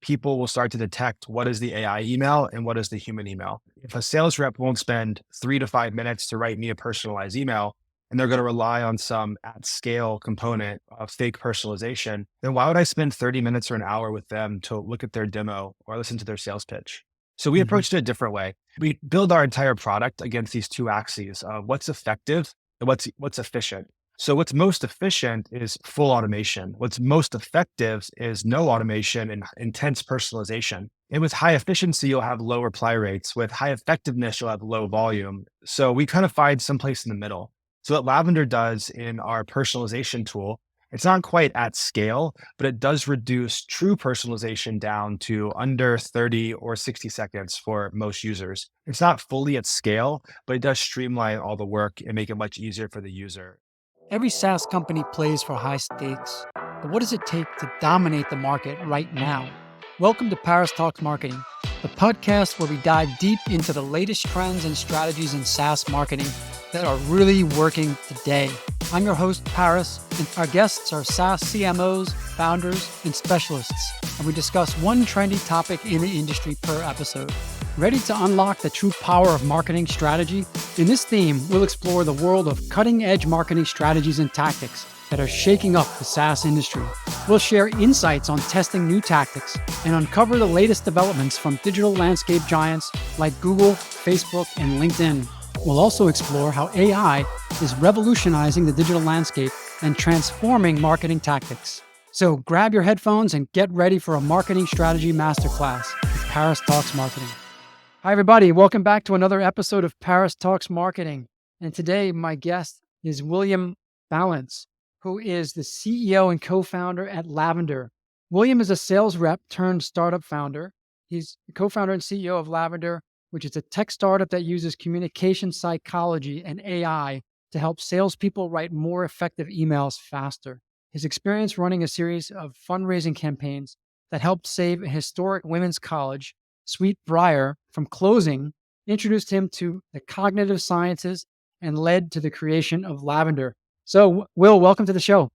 people will start to detect what is the AI email and what is the human email. If a sales rep won't spend 3 to 5 minutes to write me a personalized email, and they're going to rely on some at scale component of fake personalization, then why would I spend 30 minutes or an hour with them to look at their demo or listen to their sales pitch? So we Mhm. approached it a different way. We build our entire product against these two axes of what's effective and what's efficient. So what's most efficient is full automation. What's most effective is no automation and intense personalization. And with high efficiency, you'll have low reply rates. With high effectiveness, you'll have low volume. So we kind of find someplace in the middle. So what Lavender does in our personalization tool, it's not quite at scale, but it does reduce true personalization down to under 30 or 60 seconds for most users. It's not fully at scale, but it does streamline all the work and make it much easier for the user. Every SaaS company plays for high stakes, but what does it take to dominate the market right now? Welcome to Paris Talks Marketing, the podcast where we dive deep into the latest trends and strategies in SaaS marketing that are really working today. I'm your host, Paris, and our guests are SaaS CMOs, founders, and specialists, and we discuss one trendy topic in the industry per episode. Ready to unlock the true power of marketing strategy? In this theme, we'll explore the world of cutting-edge marketing strategies and tactics that are shaking up the SaaS industry. We'll share insights on testing new tactics and uncover the latest developments from digital landscape giants like Google, Facebook, and LinkedIn. We'll also explore how AI is revolutionizing the digital landscape and transforming marketing tactics. So grab your headphones and get ready for a marketing strategy masterclass with Paris Talks Marketing. Hi, everybody. Welcome back to another episode of Paris Talks Marketing. And today, my guest is William Ballance, who is the CEO and co-founder at Lavender. William is a sales rep turned startup founder. He's the co-founder and CEO of Lavender, which is a tech startup that uses communication psychology and AI to help salespeople write more effective emails faster. His experience running a series of fundraising campaigns that helped save a historic women's college, Sweet Briar, from closing, introduced him to the cognitive sciences and led to the creation of Lavender. So, Will, welcome to the show.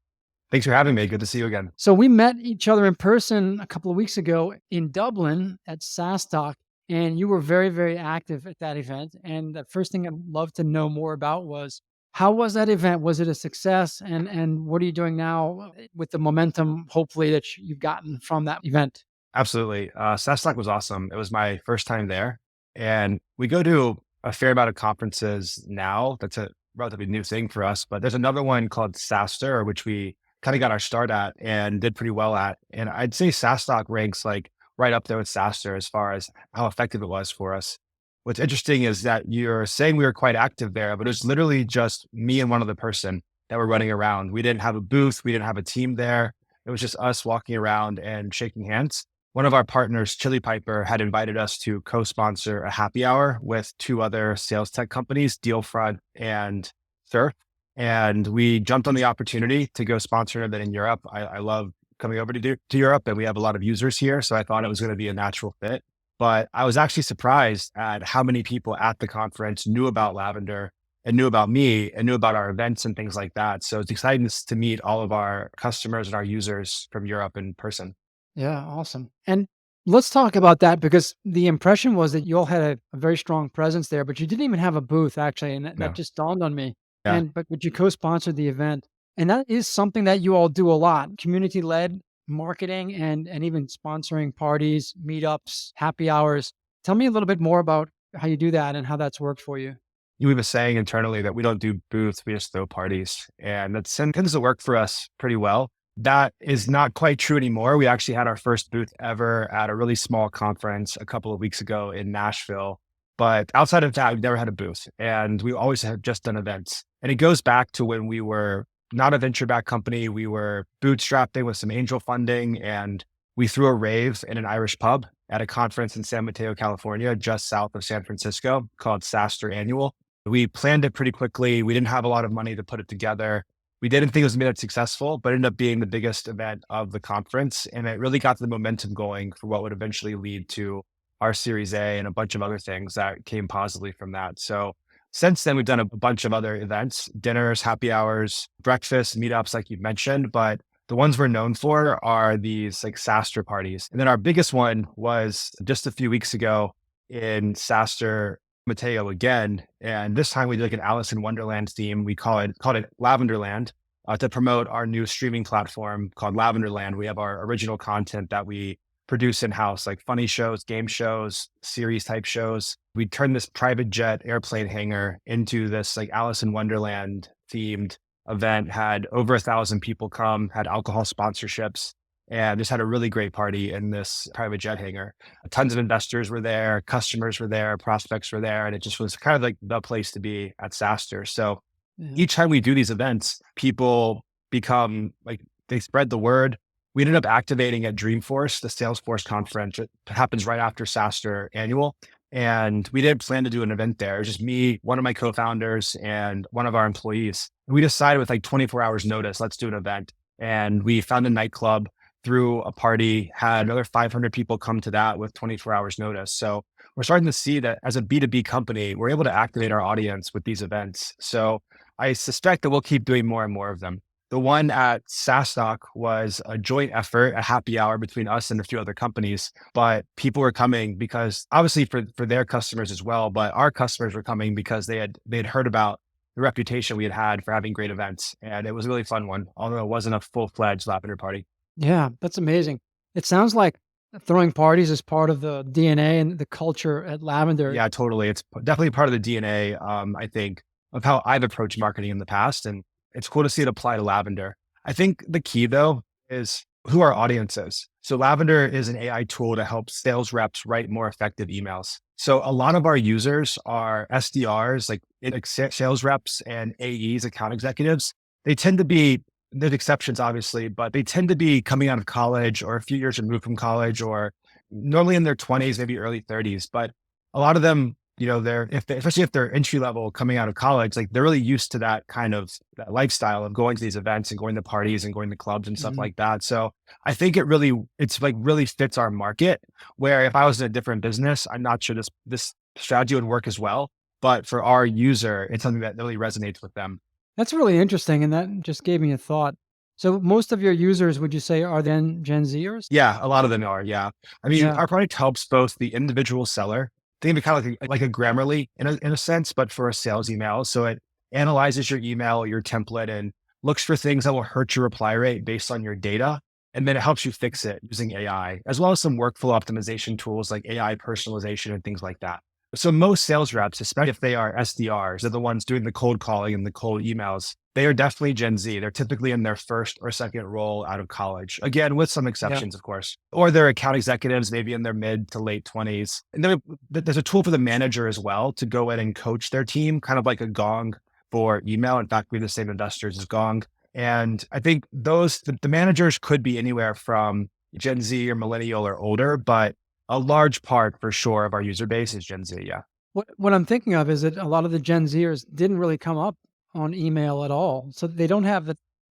Thanks for having me. Good to see you again. So we met each other in person a couple of weeks ago in Dublin at SaaS Talk, and you were very, very active at that event. And the first thing I'd love to know more about was, how was that event? Was it a success? And what are you doing now with the momentum, hopefully, that you've gotten from that event? Absolutely. SaaStock was awesome. It was my first time there. And we go to a fair amount of conferences now. That's a relatively new thing for us. But there's another one called SaaSter, which we kind of got our start at and did pretty well at. And I'd say SaaStock ranks like right up there with SaaSter as far as how effective it was for us. What's interesting is that you're saying we were quite active there, but it was literally just me and one other person that were running around. We didn't have a booth. We didn't have a team there. It was just us walking around and shaking hands. One of our partners, Chili Piper, had invited us to co-sponsor a happy hour with two other sales tech companies, Dealfront and Surf. And we jumped on the opportunity to go sponsor an event in Europe. I love coming over to Europe, and we have a lot of users here. So I thought it was going to be a natural fit. But I was actually surprised at how many people at the conference knew about Lavender and knew about me and knew about our events and things like that. So it's exciting to meet all of our customers and our users from Europe in person. Yeah, awesome. And let's talk about that, because the impression was that you all had a very strong presence there, but you didn't even have a booth actually. And that No. just dawned on me. Yeah. But you co-sponsored the event. And that is something that you all do a lot, community-led marketing and even sponsoring parties, meetups, happy hours. Tell me a little bit more about how you do that and how that's worked for you. We have a saying internally that we don't do booths, we just throw parties. And that tends to work for us pretty well. That is not quite true anymore. We actually had our first booth ever at a really small conference a couple of weeks ago in Nashville. But outside of that, we've never had a booth. And we always have just done events. And it goes back to when we were not a venture-backed company. We were bootstrapping with some angel funding. And we threw a rave in an Irish pub at a conference in San Mateo, California, just south of San Francisco, called SaaSter Annual. We planned it pretty quickly. We didn't have a lot of money to put it together. We didn't think it was going to be that successful, but it ended up being the biggest event of the conference. And it really got the momentum going for what would eventually lead to our Series A and a bunch of other things that came positively from that. So since then, we've done a bunch of other events, dinners, happy hours, breakfast, meetups, like you mentioned. But The ones we're known for are these like SaaStr parties. And then our biggest one was just a few weeks ago in SaaStr Mateo again. And this time we did like an Alice in Wonderland theme. We called it Lavenderland to promote our new streaming platform called Lavenderland. We have our original content that we produce in-house, like funny shows, game shows, series type shows. We turned this private jet airplane hangar into this like Alice in Wonderland themed event, had over 1,000 people come, had alcohol sponsorships, and just had a really great party in this private jet hangar. Tons of investors were there, customers were there, prospects were there, and it just was kind of like the place to be at SaaStr. So Yeah. each time we do these events, people become like, they spread the word. We ended up activating at Dreamforce, the Salesforce conference. It happens right after SaaStr annual. And we didn't plan to do an event there. It was just me, one of my co-founders, and one of our employees. We decided with like 24 hours notice, let's do an event. And we found a nightclub, threw a party, had another 500 people come to that with 24 hours notice. So we're starting to see that as a B2B company, we're able to activate our audience with these events. So I suspect that we'll keep doing more and more of them. The one at SaaStock was a joint effort, a happy hour between us and a few other companies, but people were coming because obviously for their customers as well, but our customers were coming because they had heard about the reputation we had for having great events. And it was a really fun one, although it wasn't a full-fledged Lavender party. Yeah, that's amazing. It sounds like throwing parties is part of the DNA and the culture at Lavender. Yeah, totally. It's definitely part of the DNA, I think, of how I've approached marketing in the past. And it's cool to see it apply to Lavender. I think the key, though, is who our audience is. So Lavender is an AI tool to help sales reps write more effective emails. So a lot of our users are SDRs, like sales reps, and AEs, account executives. They tend to be, there's exceptions, obviously, but they tend to be coming out of college or a few years removed from college, or normally in their 20s, maybe early 30s. But a lot of them, especially if they're entry level coming out of college, like they're really used to that kind of that lifestyle of going to these events and going to parties and going to clubs and stuff Mhm. like that. So I think it's like really fits our market. Where if I was in a different business, I'm not sure this strategy would work as well. But for our user, it's something that really resonates with them. That's really interesting, and that just gave me a thought. So most of your users, would you say, are then Gen Zers? Yeah, a lot of them are. Yeah. I mean, Yeah. our product helps both the individual seller, think of it kind of like a Grammarly in a sense, but for a sales email. So it analyzes your email, your template, and looks for things that will hurt your reply rate based on your data. And then it helps you fix it using AI, as well as some workflow optimization tools like AI personalization and things like that. So most sales reps, especially if they are SDRs, they're the ones doing the cold calling and the cold emails. They are definitely Gen Z. They're typically in their first or second role out of college. Again, with some Yeah. exceptions, of course. Or they're account executives, maybe in their mid to late 20s. And then there's a tool for the manager as well to go in and coach their team, kind of like a Gong for email. In fact, we have the same investors as Gong. And I think the managers could be anywhere from Gen Z or millennial or older, but a large part for sure of our user base is Gen Z. Yeah. What I'm thinking of is that a lot of the Gen Zers didn't really come up on email at all, so they don't have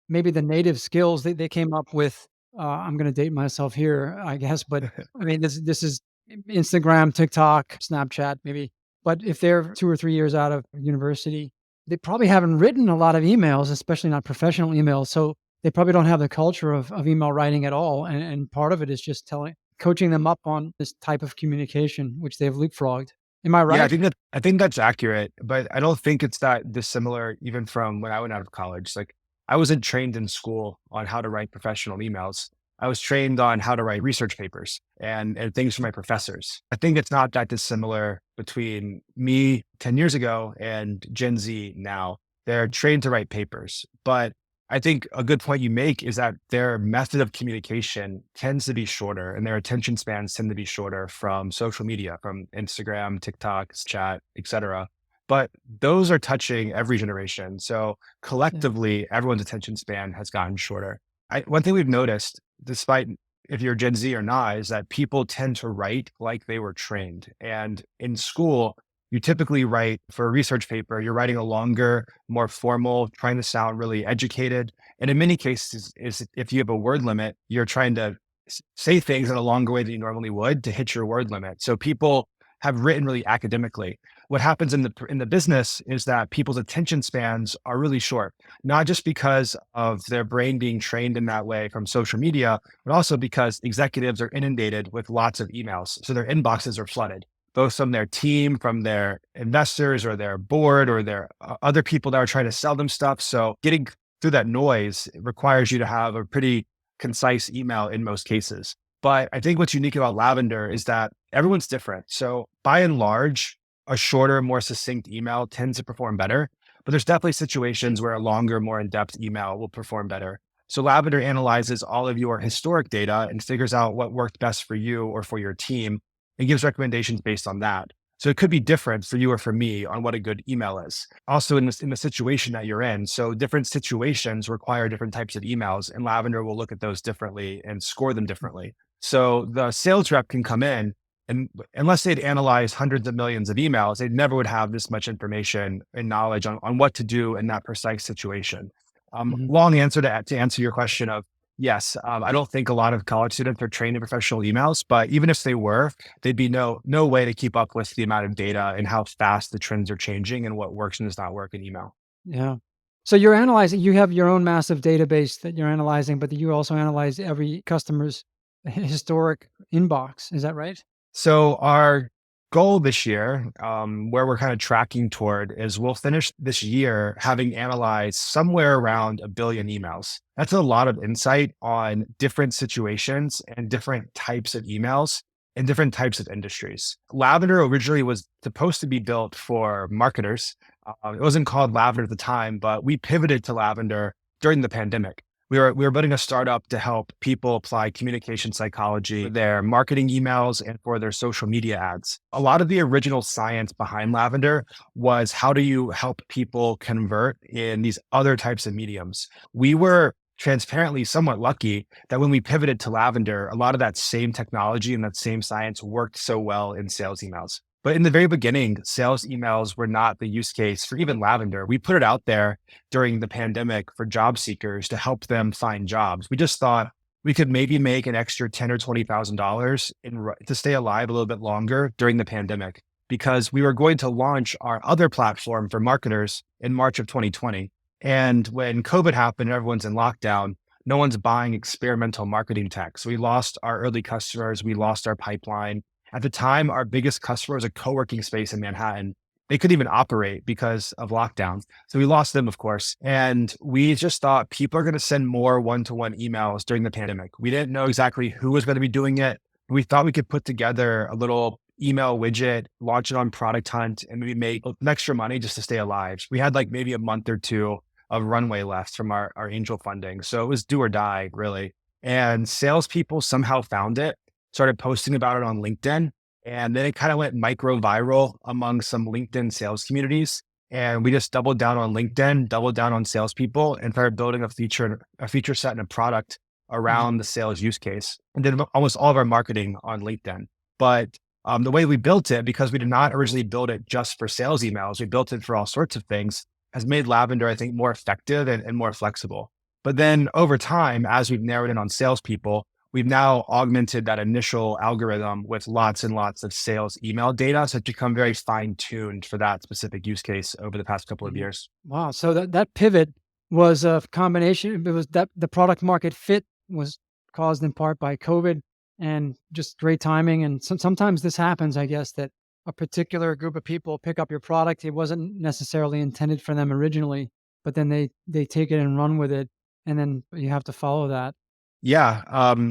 maybe the native skills. They came up with, I'm gonna date myself here, I guess, but I mean, this is Instagram, TikTok, Snapchat, maybe. But if they're 2 or 3 years out of university, they probably haven't written a lot of emails, especially not professional emails, so they probably don't have the culture of email writing at all, and part of it is just coaching them up on this type of communication, which they've leapfrogged. Am I Yeah, right? I think that's accurate, but I don't think it's that dissimilar even from when I went out of college. Like I wasn't trained in school on how to write professional emails. I was trained on how to write research papers and things from my professors. I think it's not that dissimilar between me 10 years ago and Gen Z now. They're trained to write papers, but I think a good point you make is that their method of communication tends to be shorter and their attention spans tend to be shorter from social media, from Instagram, TikTok, chat, etc. But those are touching every generation. So Yeah. collectively, everyone's attention span has gotten shorter. One thing we've noticed, despite if you're Gen Z or not, is that people tend to write like they were trained. And in school, you typically write for a research paper, you're writing a longer, more formal, trying to sound really educated. And in many cases, is if you have a word limit, you're trying to say things in a longer way than you normally would to hit your word limit. So people have written really academically. What happens in the business is that people's attention spans are really short, not just because of their brain being trained in that way from social media, but also because executives are inundated with lots of emails. So their inboxes are flooded, both from their team, from their investors or their board or their other people that are trying to sell them stuff. So getting through that noise requires you to have a pretty concise email in most cases. But I think what's unique about Lavender is that everyone's different. So by and large, a shorter, more succinct email tends to perform better. But there's definitely situations where a longer, more in-depth email will perform better. So Lavender analyzes all of your historic data and figures out what worked best for you or for your team and gives recommendations based on that. So it could be different for you or for me on what a good email is. Also in the situation that you're in. So different situations require different types of emails, and Lavender will look at those differently and score them differently. So the sales rep can come in and unless they'd analyze hundreds of millions of emails, they never would have this much information and knowledge on what to do in that precise situation. Mhm. Long answer to answer your question of yes, I don't think a lot of college students are trained in professional emails, but even if they were, there'd be no way to keep up with the amount of data and how fast the trends are changing and what works and does not work in email. Yeah. So you're analyzing, you have your own massive database that you're analyzing, but you also analyze every customer's historic inbox. Is that right? So our goal this year, where we're kind of tracking toward, is we'll finish this year having analyzed somewhere around a billion emails. That's a lot of insight on different situations and different types of emails and different types of industries. Lavender originally was supposed to be built for marketers. It wasn't called Lavender at the time, but we pivoted to Lavender during the pandemic. We were building a startup to help people apply communication psychology for their marketing emails and for their social media ads. A lot of the original science behind Lavender was how do you help people convert in these other types of mediums. We were transparently somewhat lucky that when we pivoted to Lavender, a lot of that same technology and that same science worked so well in sales emails. But in the very beginning, sales emails were not the use case for even Lavender. We put it out there during the pandemic for job seekers to help them find jobs. We just thought we could maybe make an extra $10 or $20,000 to stay alive a little bit longer during the pandemic because we were going to launch our other platform for marketers in March of 2020. And when COVID happened and everyone's in lockdown, no one's buying experimental marketing tech. So we lost our early customers, we lost our pipeline. At the time, our biggest customer was a co-working space in Manhattan. They couldn't even operate because of lockdown. So we lost them, of course. And we just thought people are going to send more one-to-one emails during the pandemic. We didn't know exactly who was going to be doing it. We thought we could put together a little email widget, launch it on Product Hunt, and maybe make some extra money just to stay alive. We had like maybe a month or two of runway left from our angel funding. So it was do or die, really. And salespeople somehow found it, started posting about it on LinkedIn. And then it kind of went micro viral among some LinkedIn sales communities. And we just doubled down on LinkedIn, doubled down on salespeople, and started building a feature set and a product Mhm. around the sales use case. And did almost all of our marketing on LinkedIn. But the way we built it, because we did not originally build it just for sales emails, we built it for all sorts of things, has made Lavender, I think, more effective and more flexible. But then over time, as we've narrowed in on salespeople, we've now augmented that initial algorithm with lots and lots of sales email data. So it's become very fine tuned for that specific use case over the past couple of Mhm. years. Wow. So that pivot was a combination. It was that the product market fit was caused in part by COVID and just great timing. And sometimes this happens, I guess, that a particular group of people pick up your product. It wasn't necessarily intended for them originally, but then they take it and run with it, and then you have to follow that. Yeah,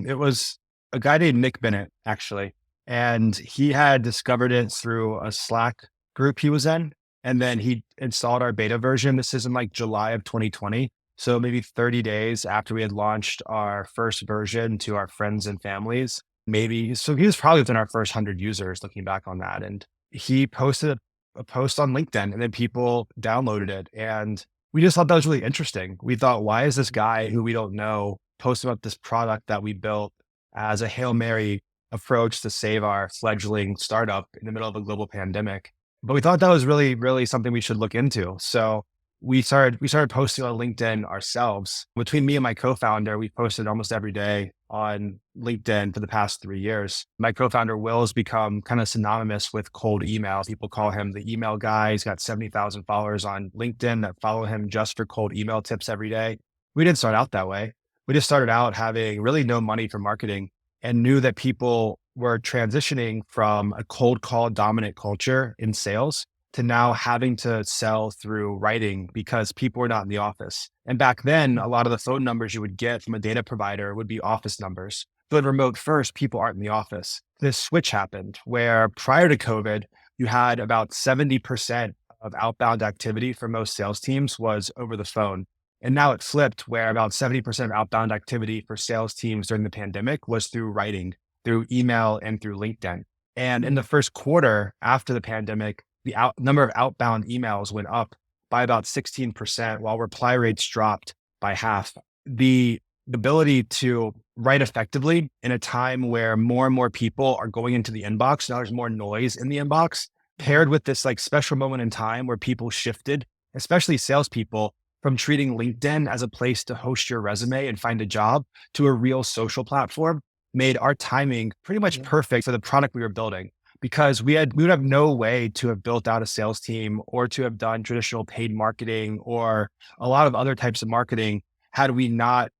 it was a guy named Nick Bennett, actually. And he had discovered it through a Slack group he was in. And then he installed our beta version. This is in like July of 2020. So maybe 30 days after we had launched our first version to our friends and families, maybe. So he was probably within our first 100 users looking back on that. And he posted a post on LinkedIn and then people downloaded it. And we just thought that was really interesting. We thought, why is this guy who we don't know post about this product that we built as a Hail Mary approach to save our fledgling startup in the middle of a global pandemic? But we thought that was really, really something we should look into. So we started posting on LinkedIn ourselves. Between me and my co-founder, we posted almost every day on LinkedIn for the past 3 years. My co-founder Will has become kind of synonymous with cold email. People call him the email guy. He's got 70,000 followers on LinkedIn that follow him just for cold email tips every day. We didn't start out that way. We just started out having really no money for marketing and knew that people were transitioning from a cold call dominant culture in sales to now having to sell through writing because people were not in the office. And back then, a lot of the phone numbers you would get from a data provider would be office numbers. So in remote first, people aren't in the office. This switch happened where prior to COVID, you had about 70% of outbound activity for most sales teams was over the phone. And now it flipped where about 70% of outbound activity for sales teams during the pandemic was through writing, through email, and through LinkedIn. And in the first quarter after the pandemic, the number of outbound emails went up by about 16%, while reply rates dropped by half. The ability to write effectively in a time where more and more people are going into the inbox, now there's more noise in the inbox, paired with this like special moment in time where people shifted, especially salespeople, from treating LinkedIn as a place to host your resume and find a job to a real social platform, made our timing pretty much Yeah. perfect for the product we were building because we would have no way to have built out a sales team or to have done traditional paid marketing or a lot of other types of marketing had we not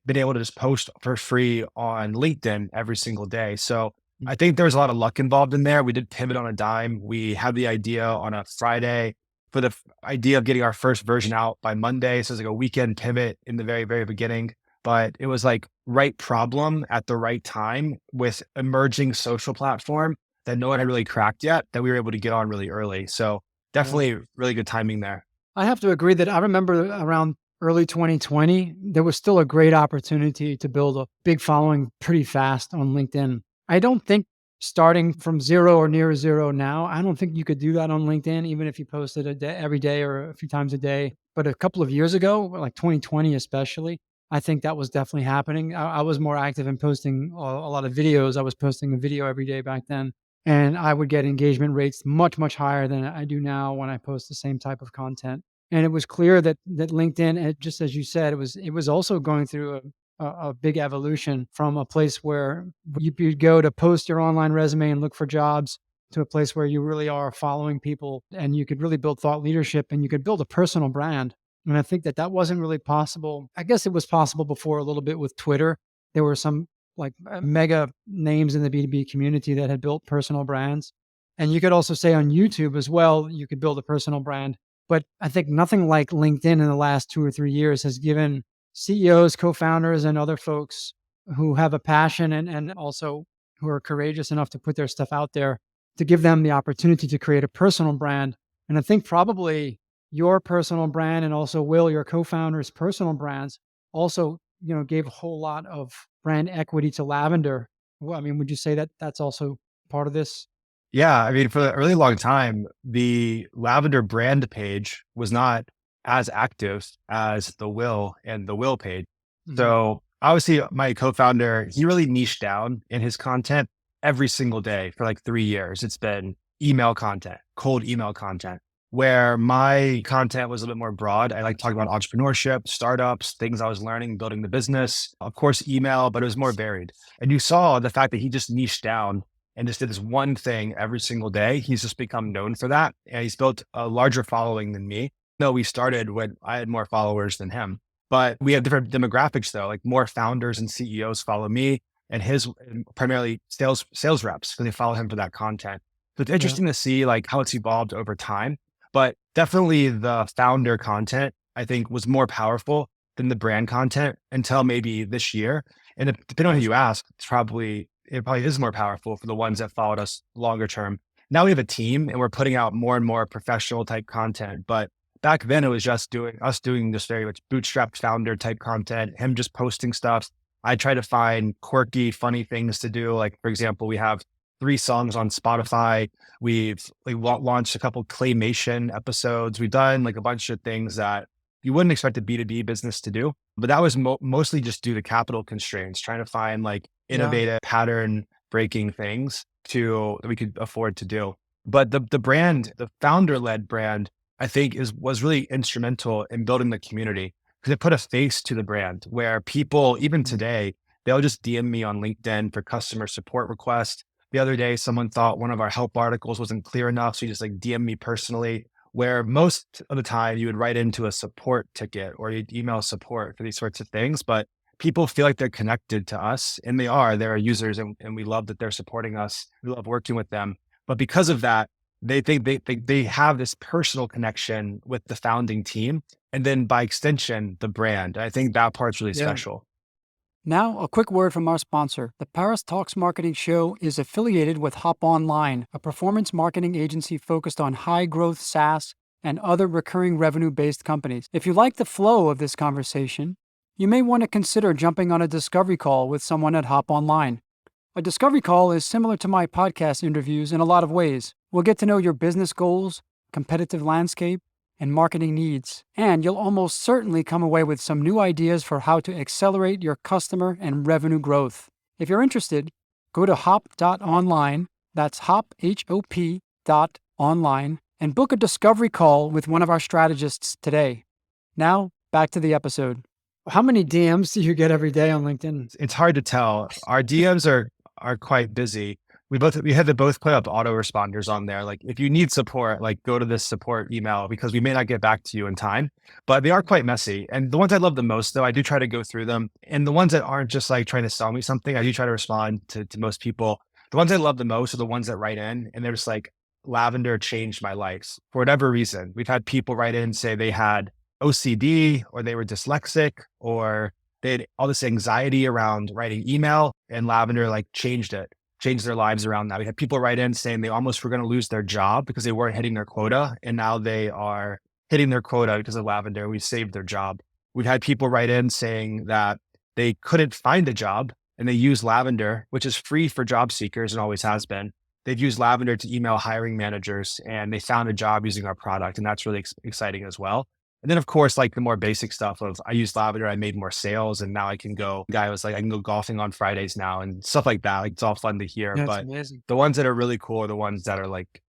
been able to just post for free on LinkedIn every single day. So I think there was a lot of luck involved in there. We did pivot on a dime. We had the idea on a Friday for the idea of getting our first version out by Monday. So it was like a weekend pivot in the very, very beginning. But it was like right problem at the right time with emerging social platform that no one had really cracked yet that we were able to get on really early. So Yeah. definitely really good timing there. I have to agree that I remember around early 2020, there was still a great opportunity to build a big following pretty fast on LinkedIn. I don't think starting from zero or near zero now, I don't think you could do that on LinkedIn, even if you posted a day, every day or a few times a day. But a couple of years ago, like 2020 especially, I think that was definitely happening. I was more active in posting a lot of videos. I was posting a video every day back then. And I would get engagement rates much, much higher than I do now when I post the same type of content. And it was clear that LinkedIn, just as you said, it was also going through a big evolution from a place where you'd go to post your online resume and look for jobs to a place where you really are following people and you could really build thought leadership and you could build a personal brand. And I think that wasn't really possible. I guess it was possible before a little bit with Twitter. There were some like mega names in the B2B community that had built personal brands. And you could also say on YouTube as well, you could build a personal brand. But I think nothing like LinkedIn in the last 2 or 3 years has given CEOs, co-founders, and other folks who have a passion and also who are courageous enough to put their stuff out there to give them the opportunity to create a personal brand. And I think probably your personal brand and also Will, your co-founder's personal brands also, gave a whole lot of brand equity to Lavender. Well, I mean, would you say that that's also part of this? Yeah, I mean, for a really long time, the Lavender brand page was not as active as the Will and the Will page. Mhm. So obviously, my co-founder, he really niched down in his content every single day for like 3 years. It's been email content, cold email content, where my content was a little bit more broad. I like talking about entrepreneurship, startups, things I was learning, building the business, of course, email, but it was more varied. And you saw the fact that he just niched down and just did this one thing every single day. He's just become known for that. And he's built a larger following than me. No, we started when I had more followers than him. But we have different demographics though, like more founders and CEOs follow me and his primarily sales reps because they follow him for that content. So it's Yeah. interesting to see like how it's evolved over time. But definitely the founder content, I think, was more powerful than the brand content until maybe this year. And depending on who you ask, it probably is more powerful for the ones that followed us longer term. Now we have a team and we're putting out more and more professional type content. But back then it was just doing this very much bootstrapped founder type content, him just posting stuff. I try to find quirky, funny things to do. Like, for example, we have 3 songs on Spotify. We launched a couple claymation episodes. We've done like a bunch of things that you wouldn't expect a B2B business to do. But that was mostly just due to capital constraints, trying to find like Yeah. innovative pattern breaking things that we could afford to do. But the brand, the founder led brand, I think was really instrumental in building the community because it put a face to the brand where people, even Mm. today, they'll just DM me on LinkedIn for customer support requests. The other day, someone thought one of our help articles wasn't clear enough. So you just like DM me personally, where most of the time you would write into a support ticket or you'd email support for these sorts of things. But people feel like they're connected to us and they are. They're users and we love that they're supporting us. We love working with them. But because of that, they think they have this personal connection with the founding team, and then by extension, the brand. I think that part's really Yeah. special. Now, a quick word from our sponsor. The Paris Talks Marketing Show is affiliated with Hop Online, a performance marketing agency focused on high growth SaaS and other recurring revenue based companies. If you like the flow of this conversation, you may want to consider jumping on a discovery call with someone at Hop Online. A discovery call is similar to my podcast interviews in a lot of ways. We'll get to know your business goals, competitive landscape, and marketing needs. And you'll almost certainly come away with some new ideas for how to accelerate your customer and revenue growth. If you're interested, go to hop.online, that's hop, H-O-P dot online, and book a discovery call with one of our strategists today. Now, back to the episode. How many DMs do you get every day on LinkedIn? It's hard to tell. Our DMs are quite busy. We had to both put up autoresponders on there. Like if you need support, like go to this support email because we may not get back to you in time. But they are quite messy. And the ones I love the most though, I do try to go through them. And the ones that aren't just like trying to sell me something, I do try to respond to most people. The ones I love the most are the ones that write in and they're just like, Lavender changed my life for whatever reason. We've had people write in and say they had OCD or they were dyslexic or they had all this anxiety around writing email and Lavender like changed their lives around that. We had people write in saying they almost were going to lose their job because they weren't hitting their quota. And now they are hitting their quota because of Lavender. We saved their job. We've had people write in saying that they couldn't find a job and they use Lavender, which is free for job seekers and always has been. They've used Lavender to email hiring managers and they found a job using our product. And that's really exciting as well. And then, of course, like the more basic stuff of I used Lavender, I made more sales, and now I can go. The guy was like, I can go golfing on Fridays now, and stuff like that. Like it's all fun to hear. That's But amazing. the ones that are really cool are the ones that are like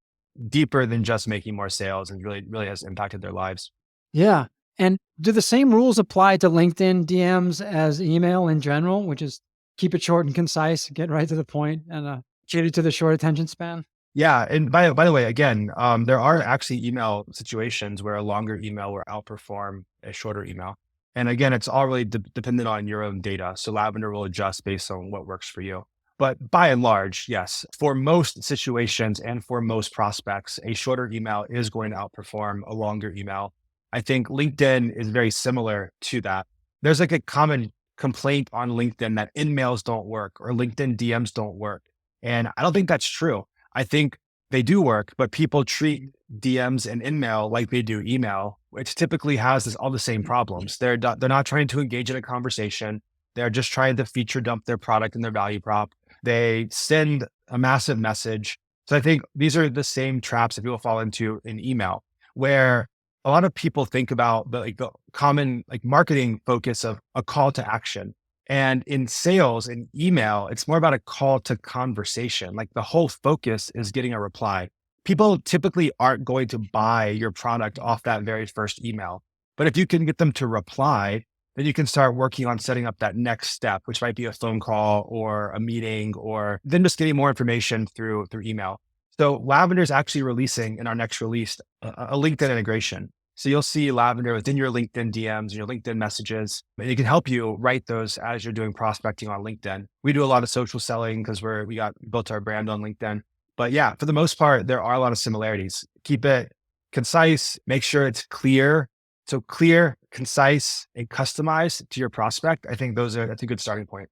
deeper than just making more sales and really has impacted their lives. Yeah. And do the same rules apply to LinkedIn DMs as email in general, which is keep it short and concise, get right to the point, and cater to the short attention span? Yeah, and by the way, again, there are actually email situations where a longer email will outperform a shorter email. And again, it's all really dependent on your own data. So Lavender will adjust based on what works for you. But by and large, yes, for most situations and for most prospects, a shorter email is going to outperform a longer email. I think LinkedIn is very similar to that. There's like a common complaint on LinkedIn that InMails don't work or LinkedIn DMs don't work. And I don't think that's true. I think they do work, but people treat DMs and InMail like they do email, which typically has all the same problems. They're not trying to engage in a conversation. They're just trying to feature dump their product and their value prop. They send a massive message. So I think these are the same traps that people fall into in email, where a lot of people think about the common like marketing focus of a call to action. And in sales and email, it's more about a call to conversation. Like the whole focus is getting a reply. People typically aren't going to buy your product off that very first email. But if you can get them to reply, then you can start working on setting up that next step, which might be a phone call or a meeting, or then just getting more information through email. So Lavender is actually releasing in our next release a LinkedIn integration. So you'll see Lavender within your LinkedIn DMs and your LinkedIn messages, and it can help you write those as you're doing prospecting on LinkedIn. We do a lot of social selling because we built our brand on LinkedIn. But yeah, for the most part, there are a lot of similarities. Keep it concise, make sure it's clear. So clear, concise, and customized to your prospect. I think that's a good starting point.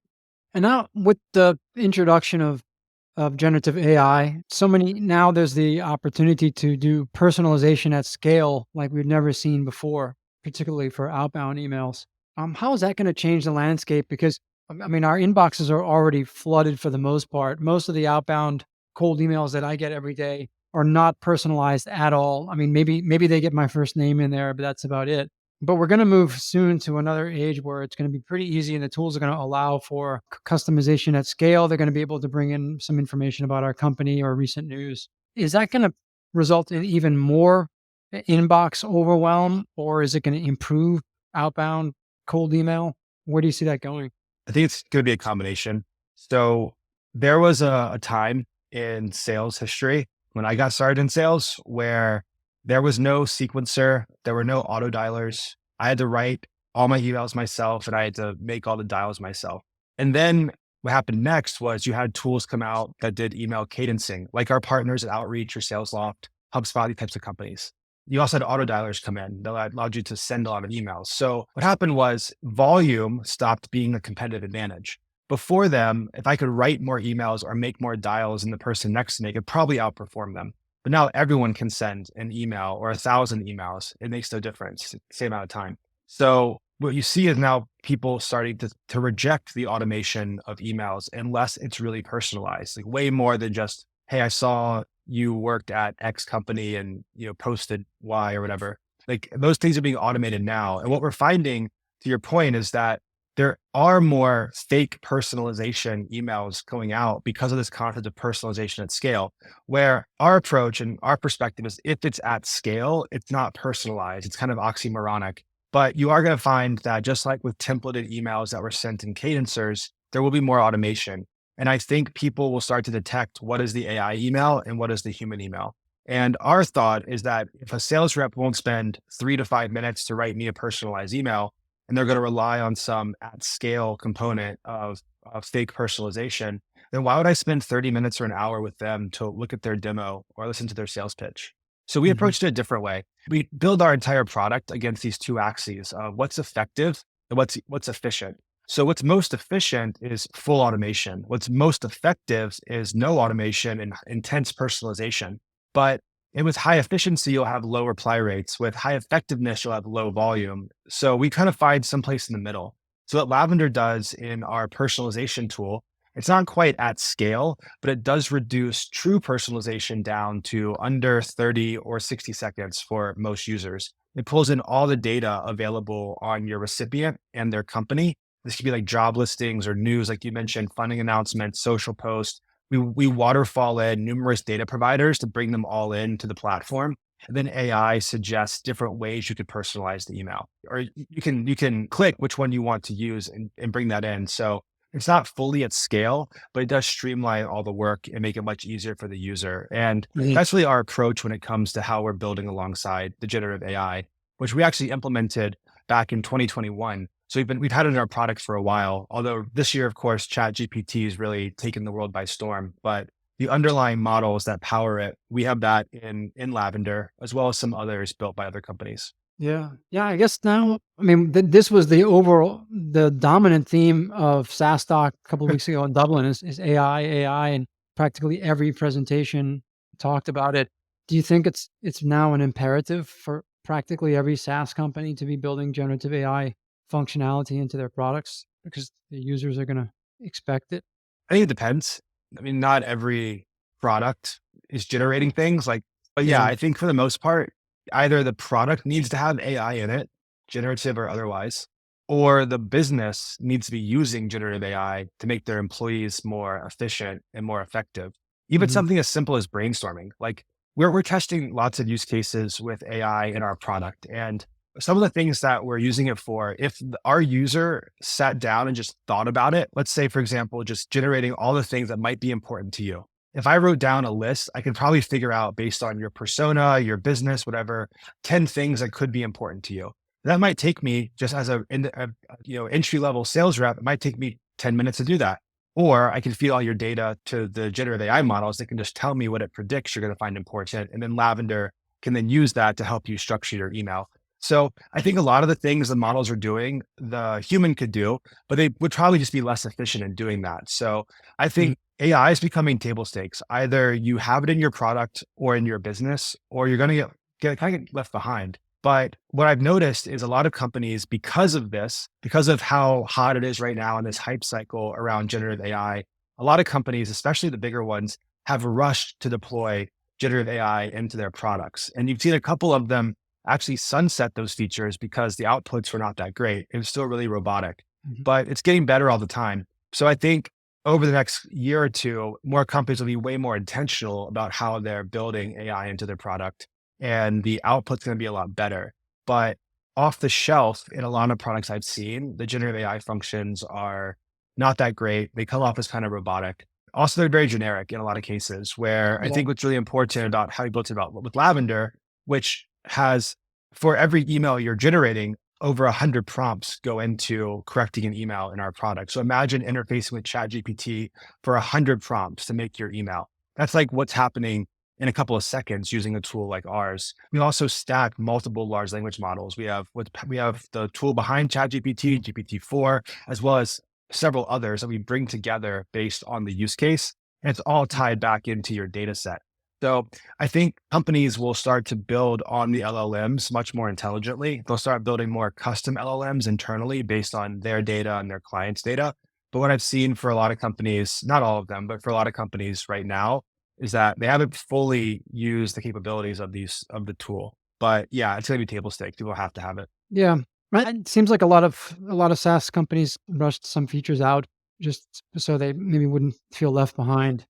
And now with the introduction of generative AI, now there's the opportunity to do personalization at scale like we've never seen before, particularly for outbound emails. How is that going to change the landscape? Because I mean, our inboxes are already flooded for the most part. Most of the outbound cold emails that I get every day are not personalized at all. I mean, maybe they get my first name in there, but that's about it. But we're going to move soon to another age where it's going to be pretty easy and the tools are going to allow for customization at scale. They're going to be able to bring in some information about our company or recent news. Is that going to result in even more inbox overwhelm, or is it going to improve outbound cold email? Where do you see that going? I think it's going to be a combination. So there was a time in sales history when I got started in sales where there was no sequencer, there were no auto dialers. I had to write all my emails myself and I had to make all the dials myself. And then what happened next was you had tools come out that did email cadencing, like our partners at Outreach or SalesLoft, HubSpot, these types of companies. You also had auto dialers come in that allowed you to send a lot of emails. So what happened was volume stopped being a competitive advantage. Before them, if I could write more emails or make more dials than the person next to me, I could probably outperform them. But now everyone can send an email or 1,000 emails. It makes no difference, same amount of time. So what you see is now people starting to reject the automation of emails unless it's really personalized, like way more than just, hey, I saw you worked at X company and posted Y or whatever. Like those things are being automated now. And what we're finding, to your point, is that there are more fake personalization emails going out because of this concept of personalization at scale, where our approach and our perspective is if it's at scale, it's not personalized. It's kind of oxymoronic. But you are going to find that just like with templated emails that were sent in cadencers, there will be more automation. And I think people will start to detect what is the AI email and what is the human email. And our thought is that if a sales rep won't spend 3 to 5 minutes to write me a personalized email, and they're going to rely on some at scale component of fake personalization, then why would I spend 30 minutes or an hour with them to look at their demo or listen to their sales pitch? So we Mhm. approached it a different way. We build our entire product against these two axes of what's effective and what's efficient. So what's most efficient is full automation. What's most effective is no automation and intense personalization. But and with high efficiency, you'll have low reply rates. With high effectiveness, you'll have low volume. So we kind of find someplace in the middle. So what Lavender does in our personalization tool, it's not quite at scale, but it does reduce true personalization down to under 30 or 60 seconds for most users. It pulls in all the data available on your recipient and their company. This could be like job listings or news, like you mentioned, funding announcements, social posts. We waterfall in numerous data providers to bring them all into the platform. And then AI suggests different ways you could personalize the email, or you can click which one you want to use and bring that in. So it's not fully at scale, but it does streamline all the work and make it much easier for the user. And Mhm. that's really our approach when it comes to how we're building alongside the generative AI, which we actually implemented back in 2021. So we've had it in our product for a while. Although this year, of course, Chat GPT has really taken the world by storm. But the underlying models that power it, we have that in Lavender, as well as some others built by other companies. Yeah. Yeah. I guess now, I mean, this was the dominant theme of SaaS Talk a couple of weeks ago in Dublin is AI, and practically every presentation talked about it. Do you think it's now an imperative for practically every SaaS company to be building generative AI functionality into their products because the users are going to expect it? I think it depends. I mean, not every product is generating things like, but yeah, Yeah. I think for the most part, either the product needs to have AI in it, generative or otherwise, or the business needs to be using generative AI to make their employees more efficient and more effective. Even Hmm. something as simple as brainstorming, like we're testing lots of use cases with AI in our product. And some of the things that we're using it for, if our user sat down and just thought about it, let's say, for example, just generating all the things that might be important to you. If I wrote down a list, I could probably figure out based on your persona, your business, whatever, 10 things that could be important to you. That might take me just as a entry level sales rep, it might take me 10 minutes to do that. Or I can feed all your data to the generative AI models that can just tell me what it predicts you're going to find important. And then Lavender can then use that to help you structure your email. So I think a lot of the things the models are doing, the human could do, but they would probably just be less efficient in doing that. So I think AI is becoming table stakes. Either you have it in your product or in your business, or you're going to get kind of get left behind. But what I've noticed is a lot of companies, because of this, because of how hot it is right now in this hype cycle around generative AI, a lot of companies, especially the bigger ones, have rushed to deploy generative AI into their products. And you've seen a couple of them actually sunset those features because the outputs were not that great. It was still really robotic, Hmm. but it's getting better all the time. So I think over the next year or two, more companies will be way more intentional about how they're building AI into their product. and the output's going to be a lot better. But off the shelf in a lot of products I've seen, the generative AI functions are not that great. They come off as kind of robotic. Also, they're very generic in a lot of cases, where I Yeah. think what's really important about how you built it about with Lavender, which has for every email you're generating, over 100 prompts go into correcting an email in our product. So imagine interfacing with ChatGPT for 100 prompts to make your email. That's like what's happening in a couple of seconds using a tool like ours. We also stack multiple large language models. We have the tool behind ChatGPT, GPT-4, as well as several others that we bring together based on the use case. And it's all tied back into your data set. So I think companies will start to build on the LLMs much more intelligently. They'll start building more custom LLMs internally based on their data and their clients' data. But what I've seen for a lot of companies, not all of them, but for a lot of companies right now, is that they haven't fully used the capabilities of the tool. But yeah, it's gonna be table stakes. People have to have it. Yeah. Right. It seems like a lot of SaaS companies rushed some features out just so they maybe wouldn't feel left behind.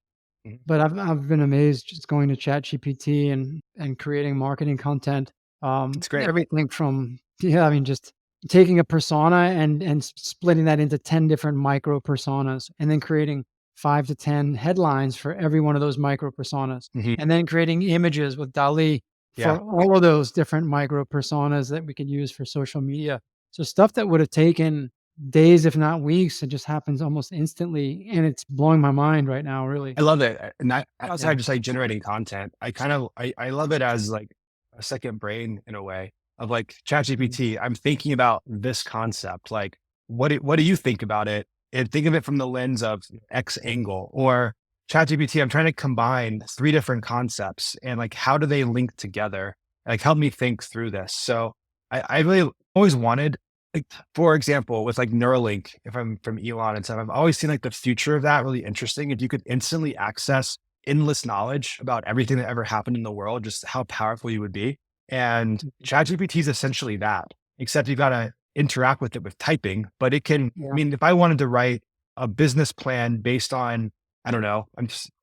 Mhm. But I've been amazed just going to ChatGPT and creating marketing content. It's great. Everything from yeah, I mean, just taking a persona and splitting that into 10 different micro personas, and then creating 5 to 10 headlines for every one of those micro personas, Mhm. and then creating images with DALI Yeah. for all of those different micro personas that we could use for social media. So stuff that would have taken days, if not weeks, it just happens almost instantly, and it's blowing my mind right now, really. I love it. And I outside Yeah. of just like generating content, I love it as like a second brain in a way of like Mhm. ChatGPT. I'm thinking about this concept. Like, what do you think about it? And think of it from the lens of X angle. Or ChatGPT, I'm trying to combine three different concepts and like how do they link together? Like help me think through this. So I really always wanted like, for example, with like Neuralink, if I'm from Elon and stuff, I've always seen like the future of that really interesting. If you could instantly access endless knowledge about everything that ever happened in the world, just how powerful you would be. And ChatGPT is essentially that, except you've got to interact with it with typing. But it can, I Yeah. mean, if I wanted to write a business plan based on, I don't know,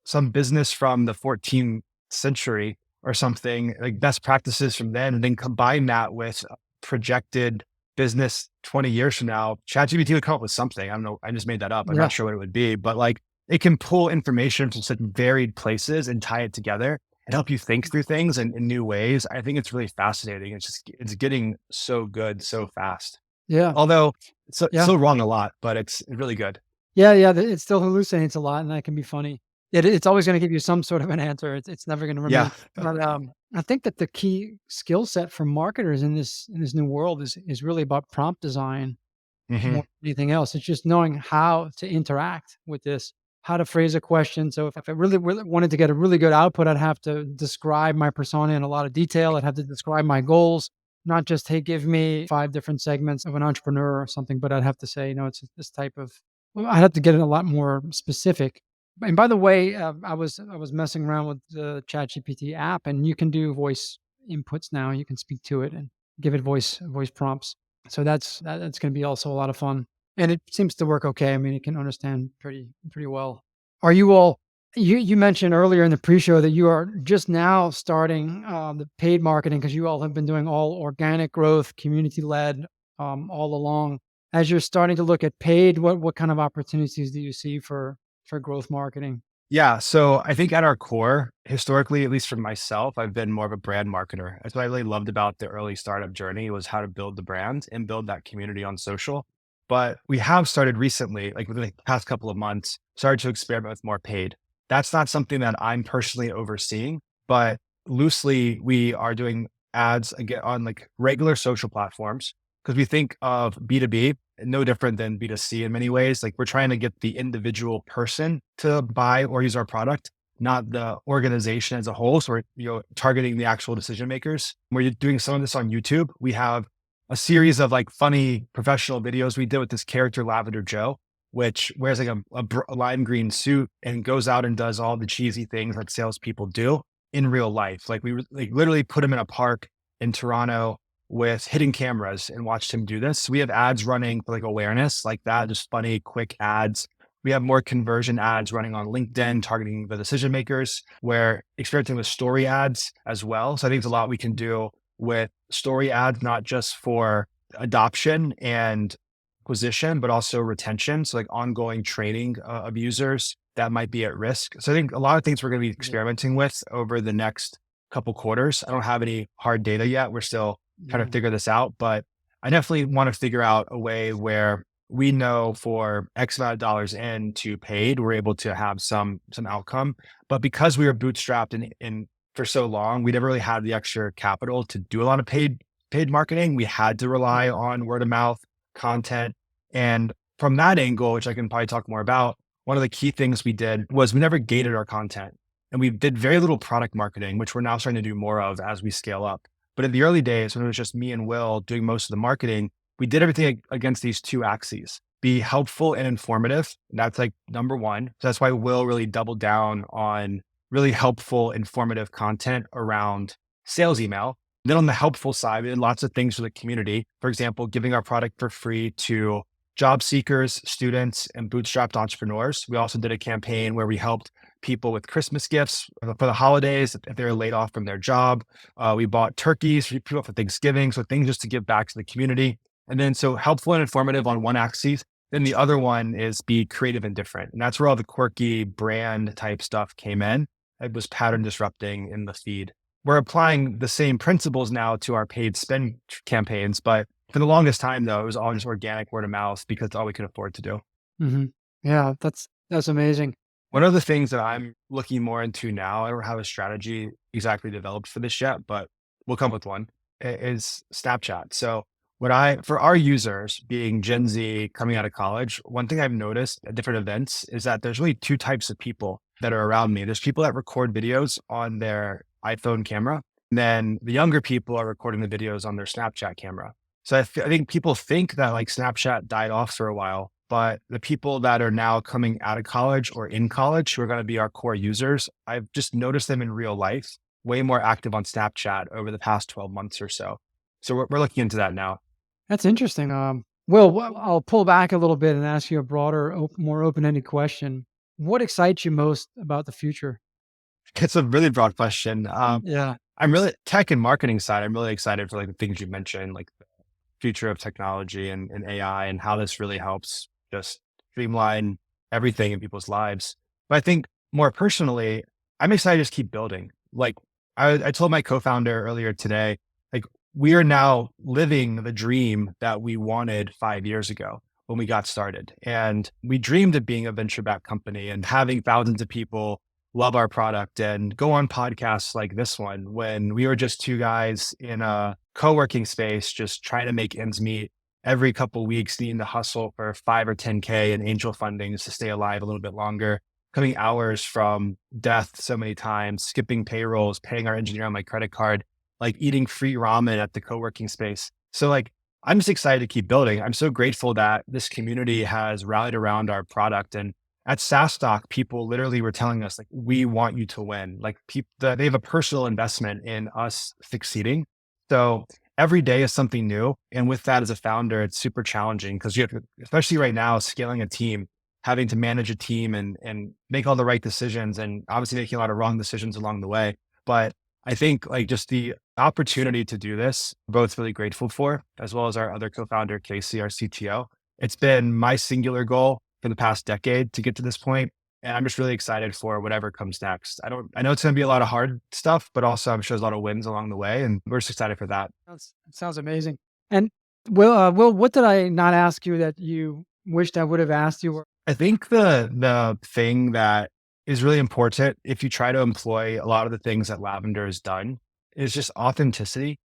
some business from the 14th century or something, like best practices from then, and then combine that with projected business 20 years from now, ChatGPT would come up with something. I don't know. I just made that up. I'm Yeah. not sure what it would be, but like it can pull information from such varied places and tie it together and help you think through things in new ways. I think it's really fascinating. It's getting so good so fast. Yeah. Although it's Yeah. still wrong a lot, but it's really good. Yeah, yeah, it still hallucinates a lot, and that can be funny. It's always gonna give you some sort of an answer. It's never gonna Yeah. remain. But, I think that the key skill set for marketers in this new world is really about prompt design Hmm. more than anything else. It's just knowing how to interact with this, how to phrase a question. So if I really, really wanted to get a really good output, I'd have to describe my persona in a lot of detail. I'd have to describe my goals, not just, "Hey, give me 5 different segments of an entrepreneur," or something, but I'd have to say, "No, it's this type of." Well, I'd have to get it a lot more specific. And by the way, I was messing around with the ChatGPT app, and you can do voice inputs now. You can speak to it and give it voice prompts. So that's gonna be also a lot of fun, and it seems to work okay. I mean, it can understand pretty well. Are you all you mentioned earlier in the pre-show that you are just now starting, the paid marketing because you all have been doing all organic growth, community-led, all along. As you're starting to look at paid, what kind of opportunities do you see for growth marketing? Yeah. So I think at our core, historically, at least for myself, I've been more of a brand marketer. That's what I really loved about the early startup journey was how to build the brand and build that community on social. But we have started recently, like within the past couple of months, started to experiment with more paid. That's not something that I'm personally overseeing, but loosely we are doing ads again on like regular social platforms because we think of B2B no different than B2C in many ways. Like we're trying to get the individual person to buy or use our product, not the organization as a whole. So we're targeting the actual decision makers. We're doing some of this on YouTube. We have a series of like funny professional videos we did with this character Lavender Joe, which wears like a lime green suit and goes out and does all the cheesy things that salespeople do in real life. Like like literally put him in a park in Toronto with hidden cameras and watched him do this. So we have ads running for like awareness like that, just funny, quick ads. We have more conversion ads running on LinkedIn, targeting the decision makers. We're experimenting with story ads as well. So I think there's a lot we can do with story ads, not just for adoption and acquisition, but also retention. So like ongoing training of users that might be at risk. So I think a lot of things we're going to be Yeah. experimenting with over the next couple quarters. I don't have any hard data yet. We're still trying to Yeah. figure this out, but I definitely want to figure out a way where we know for X amount of dollars into paid, we're able to have some outcome. But because we were bootstrapped in for so long, we never really had the extra capital to do a lot of paid marketing. We had to rely Yeah. on word of mouth content. And from that angle, which I can probably talk more about, one of the key things we did was we never gated our content. And we did very little product marketing, which we're now starting to do more of as we scale up. But in the early days, when it was just me and Will doing most of the marketing, we did everything against these two axes: be helpful and informative. And that's like number one. So that's why Will really doubled down on really helpful, informative content around sales email. Then on the helpful side, we did lots of things for the community. For example, giving our product for free to job seekers, students, and bootstrapped entrepreneurs. We also did a campaign where we helped people with Christmas gifts for the holidays if they were laid off from their job. We bought turkeys for people for Thanksgiving, so things just to give back to the community. And then so helpful and informative on one axis. Then the other one is be creative and different. And that's where all the quirky brand type stuff came in. It was pattern disrupting in the feed. We're applying the same principles now to our paid spend campaigns, but for the longest time though, it was all just organic word of mouth because it's all we could afford to do. Hmm. Yeah. That's amazing. One of the things that I'm looking more into now, I don't have a strategy exactly developed for this yet, but we'll come up with one, is Snapchat. So for our users being Gen Z coming out of college, one thing I've noticed at different events is that there's really two types of people that are around me. There's people that record videos on their iPhone camera. And then the younger people are recording the videos on their Snapchat camera. So I think people think that like Snapchat died off for a while, but the people that are now coming out of college or in college who are going to be our core users, I've just noticed them in real life way more active on Snapchat over the past 12 months or so. So we're looking into that now. That's interesting. Will, I'll pull back a little bit and ask you a broader, more open-ended question. What excites you most about the future? It's a really broad question. Yeah. I'm really tech and marketing side. I'm really excited for like the things you mentioned, like the future of technology and AI and how this really helps just streamline everything in people's lives. But I think more personally, I'm excited to just keep building. Like I told my co-founder earlier today, like we are now living the dream that we wanted 5 years ago when we got started. And we dreamed of being a venture-backed company and having thousands of people love our product and go on podcasts like this one when we were just two guys in a co-working space, just trying to make ends meet every couple of weeks, needing to hustle for 5 or 10K in angel funding just to stay alive a little bit longer, coming hours from death so many times, skipping payrolls, paying our engineer on my credit card, like eating free ramen at the co-working space. So like, I'm just excited to keep building. I'm so grateful that this community has rallied around our product. And at SaaS Stock, people literally were telling us like, we want you to win. Like people, they have a personal investment in us succeeding. So every day is something new. And with that, as a founder, it's super challenging because you have to, especially right now, scaling a team, having to manage a team and make all the right decisions and obviously making a lot of wrong decisions along the way. But I think like just the opportunity to do this, we're both really grateful for, as well as our other co-founder, Casey, our CTO. It's been my singular goal for the past decade to get to this point. And I'm just really excited for whatever comes next. I know it's going to be a lot of hard stuff, but also I'm sure there's a lot of wins along the way. And we're just excited for that. Sounds amazing. And Will, what did I not ask you that you wished I would have asked you? I think the thing that is really important if you try to employ a lot of the things that Lavender has done is just authenticity.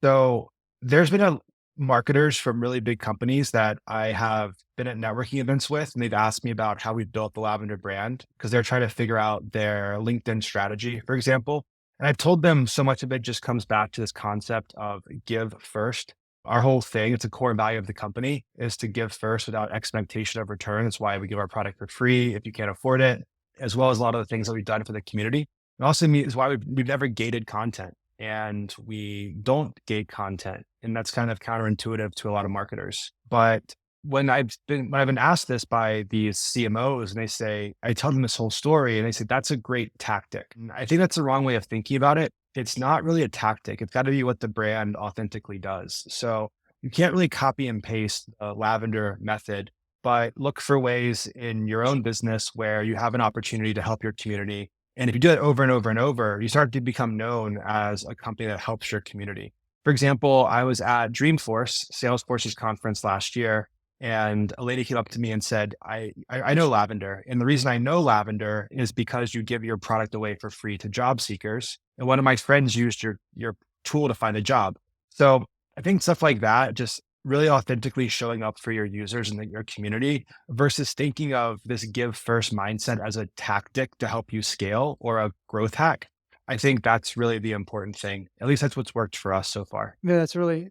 So there's been marketers from really big companies that I have been at networking events with, and they've asked me about how we built the Lavender brand because they're trying to figure out their LinkedIn strategy, for example. And I've told them so much of it just comes back to this concept of give first. Our whole thing, it's a core value of the company, is to give first without expectation of return. That's why we give our product for free if you can't afford it, as well as a lot of the things that we've done for the community. It also is why we've never gated content and we don't gate content. And that's kind of counterintuitive to a lot of marketers. But when I've been asked this by these CMOs and they say, I tell them this whole story and they say, that's a great tactic. And I think that's the wrong way of thinking about it. It's not really a tactic. It's got to be what the brand authentically does. So you can't really copy and paste the Lavender method, but look for ways in your own business where you have an opportunity to help your community. And if you do it over and over and over, you start to become known as a company that helps your community. For example, I was at Dreamforce, Salesforce's conference last year, and a lady came up to me and said, I know Lavender. And the reason I know Lavender is because you give your product away for free to job seekers. And one of my friends used your tool to find a job. So I think stuff like that, just really authentically showing up for your users and your community versus thinking of this give first mindset as a tactic to help you scale or a growth hack. I think that's really the important thing. At least that's what's worked for us so far. Yeah, that's really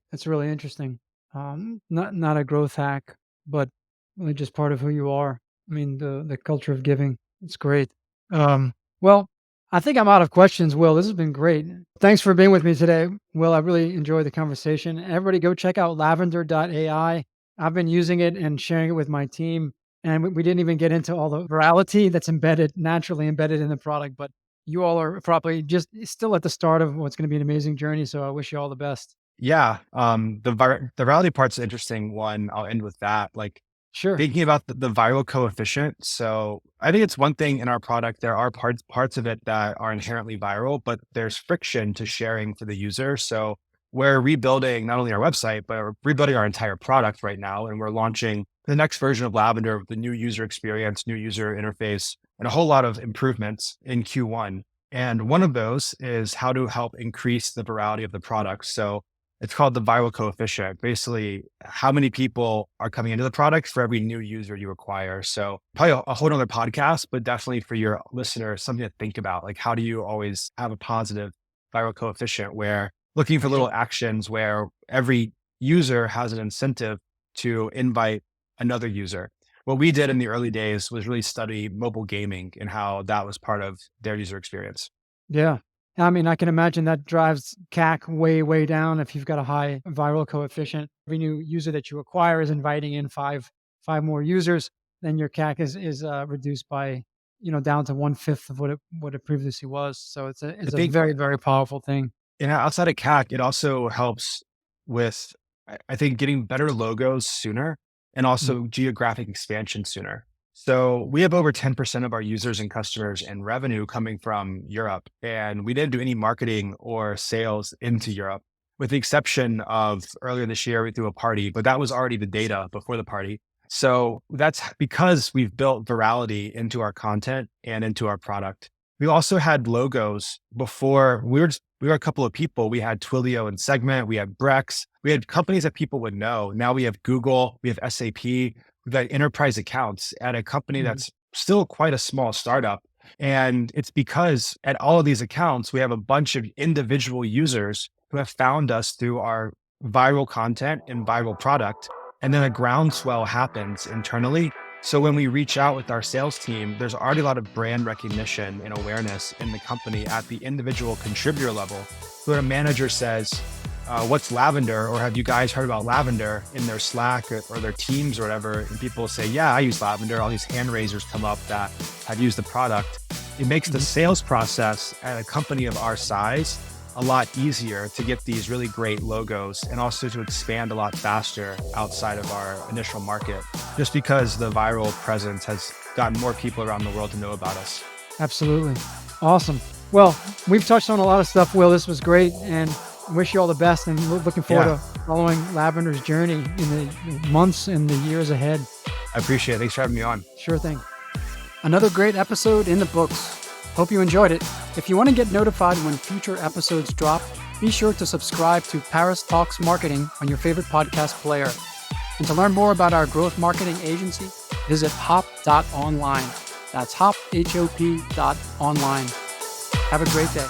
interesting. Not a growth hack, but really just part of who you are. I mean, the culture of giving. It's great. Well, I think I'm out of questions, Will. This has been great. Thanks for being with me today, Will. I really enjoyed the conversation. Everybody go check out lavender.ai. I've been using it and sharing it with my team. And we didn't even get into all the virality that's naturally embedded in the product, but you all are probably just still at the start of what's going to be an amazing journey. So I wish you all the best. Yeah. The virality part's an interesting one. I'll end with that. Like Sure. thinking about the viral coefficient. So I think it's one thing in our product, there are parts of it that are inherently viral, but there's friction to sharing for the user. So we're rebuilding not only our website, but we're rebuilding our entire product right now. And we're launching the next version of Lavender with the new user experience, new user interface, and a whole lot of improvements in Q1. And one of those is how to help increase the virality of the product. So it's called the viral coefficient. Basically, how many people are coming into the product for every new user you acquire. So probably a whole nother podcast, but definitely for your listeners, something to think about. Like, how do you always have a positive viral coefficient where looking for little actions where every user has an incentive to invite another user. What we did in the early days was really study mobile gaming and how that was part of their user experience. Yeah. I mean, I can imagine that drives CAC way, way down if you've got a high viral coefficient. Every new user that you acquire is inviting in five more users. Then your CAC is reduced by down to 1/5 of what it previously was. So it's I a think very, very powerful thing. outside of CAC, it also helps with, I think, getting better logos sooner and Mm. also geographic expansion sooner. So we have over 10% of our users and customers and revenue coming from Europe. And we didn't do any marketing or sales into Europe, with the exception of earlier this year, we threw a party, but that was already the data before the party. So that's because we've built virality into our content and into our product. We also had logos before. We were a couple of people. We had Twilio and Segment. We had Brex. We had companies that people would know. Now we have Google. We have SAP. We've got enterprise accounts at a company Mhm. that's still quite a small startup. And it's because at all of these accounts, we have a bunch of individual users who have found us through our viral content and viral product. And then a groundswell happens internally. So when we reach out with our sales team, there's already a lot of brand recognition and awareness in the company at the individual contributor level. Where a manager says, what's Lavender? Or have you guys heard about Lavender in their Slack or their teams or whatever? And people say, yeah, I use Lavender. All these hand raisers come up that have used the product. It makes the sales process at a company of our size a lot easier to get these really great logos and also to expand a lot faster outside of our initial market, just because the viral presence has gotten more people around the world to know about us. Absolutely. Awesome. Well, we've touched on a lot of stuff, Will. This was great, and wish you all the best, and looking forward to following Lavender's journey in the months and the years ahead. I appreciate it. Thanks for having me on. Sure thing. Another great episode in the books. Hope you enjoyed it. If you want to get notified when future episodes drop, be sure to subscribe to Paris Talks Marketing on your favorite podcast player. And to learn more about our growth marketing agency, visit hop.online. That's hop, H-O-P.online. Have a great day.